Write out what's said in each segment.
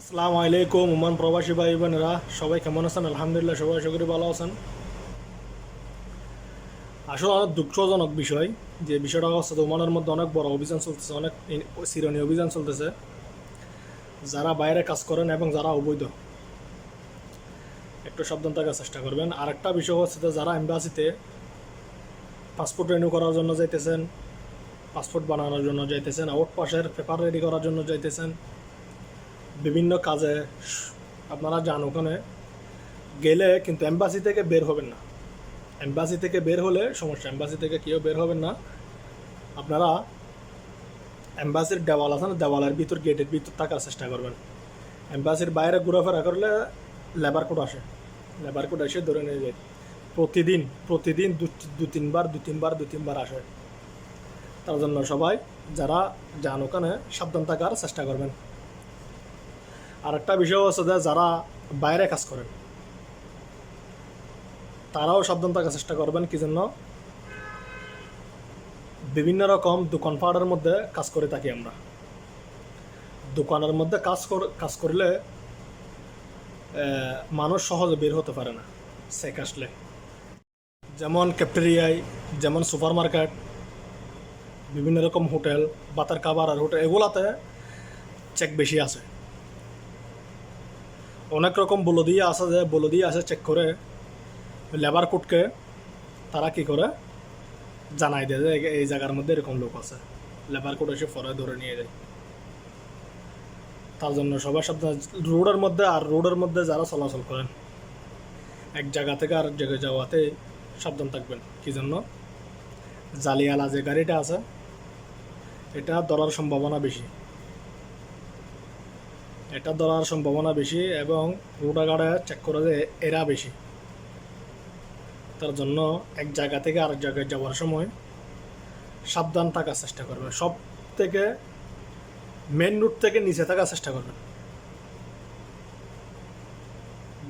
আসসালামু আলাইকুম ওমান প্রবাসী ভাই বোনেরা, সবাই কেমন আছেন? আলহামদুলিল্লাহ, সবাই আশা করি ভালো আছেন। আসলে অনেক দুঃখজনক বিষয় যে বিষয়টা হচ্ছে ওমানের মধ্যে অনেক বড় অভিযান চলতেছে, অনেক চিরনি অভিযান চলতেছে। যারা বাইরে কাজ করেন এবং যারা অবৈধ, একটু সাবধান থাকার চেষ্টা করবেন। আরেকটা বিষয় হচ্ছে যে যারা এম্বাসিতে পাসপোর্ট রিনিউ করার জন্য যাইতেছেন, পাসপোর্ট বানানোর জন্য যাইতেছেন, আউট পাসের পেপার রেডি করার জন্য যাইতেছেন, বিভিন্ন কাজে আপনারা যান, ওখানে গেলে কিন্তু এম্বাসি থেকে বের হবেন না। এম্বাসি থেকে বের হলে সমস্যা, এম্বাসি থেকে কেউ বের হবেন না। আপনারা এম্বাসির দেওয়াল আছে না, দেওয়ালের ভিতর, গেটের ভিতর থাকার চেষ্টা করবেন। এম্বাসির বাইরে ঘোরাফেরা করলে লেবার কোড আসে, লেবার কোড এসে ধরে নিয়ে যায়। প্রতিদিন দু তিনবার আসে। তার জন্য সবাই যারা যান ওখানে সাবধান থাকার চেষ্টা করবেন। আর একটা বিষয় হচ্ছে যে যারা বাইরে কাজ করেন তারাও সাবধান থাকার চেষ্টা করবেন। কি জন্য? বিভিন্ন রকম দোকানপাটের মধ্যে কাজ করে থাকি আমরা। দোকানের মধ্যে কাজ করলে মানুষ সহজে বের হতে পারে না চেক আসলে। যেমন ক্যাফেটেরিয়ায়, যেমন সুপার মার্কেট, বিভিন্ন রকম হোটেল, বাতার কাবার আর হোটেল, এগুলাতে চেক বেশি আছে। অনেক রকম বলদিয়া আছে যে বলদিয়া আছে চেক করে লেবার কোডকে তারা কি করে জানাই দেয় যে এই জায়গার মধ্যে এরকম লোক আছে, লেবার কোড এসে পরে ধরে নিয়ে যায়। তার জন্য সবার সাবধান। রোডের মধ্যে যারা চলাচল করেন, এক জায়গা থেকে আরেক জায়গায় যাওয়াতে সাবধান থাকবেন। কি জন্য? জালিয়ালা যে গাড়িটা আছে এটা ধরার সম্ভাবনা বেশি, এবং রোডাঘাটে চেক করে যে এরা বেশি। তার জন্য এক জায়গা থেকে আরেক জায়গায় যাওয়ার সময় সাবধান থাকার চেষ্টা করবেন। সব থেকে মেন রুট থেকে নিচে থাকার চেষ্টা করবেন,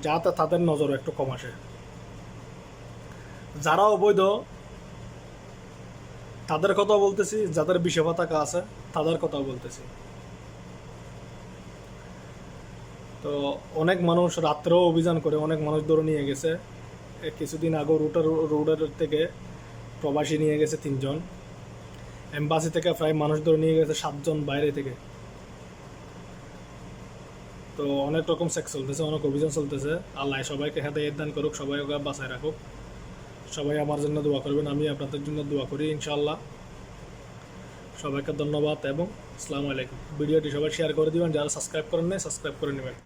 যাতে তাদের নজর একটু কম আসে। যারা অবৈধ তাদের কথা বলতেছি, যাদের বিষয় পতাকা আছে তাদের কথা বলতেছি। তো অনেক মানুষ রাত্রেও অভিযান করে, অনেক মানুষ ধরে নিয়ে গেছে। কিছুদিন আগে রোডের থেকে প্রবাসী নিয়ে গেছে 3 জন। এম্বাসি থেকে প্রায় মানুষ ধরে নিয়ে গেছে 7 জন বাইরে থেকে। তো অনেক রকম চেক চলতেছে, অনেক অভিযান চলতেছে। আল্লাহ সবাইকে হেদায়েত দান করুক, সবাই ওকে বাঁচায় রাখুক। সবাই আমার জন্য দোয়া করবেন, আমি আপনাদের জন্য দোয়া করি ইনশাআল্লাহ। সবাইকে ধন্যবাদ এবং আসসালামু আলাইকুম। ভিডিওটি সবাই শেয়ার করে দিবেন, যারা সাবস্ক্রাইব করেন নাই সাবস্ক্রাইব করে নেবেন।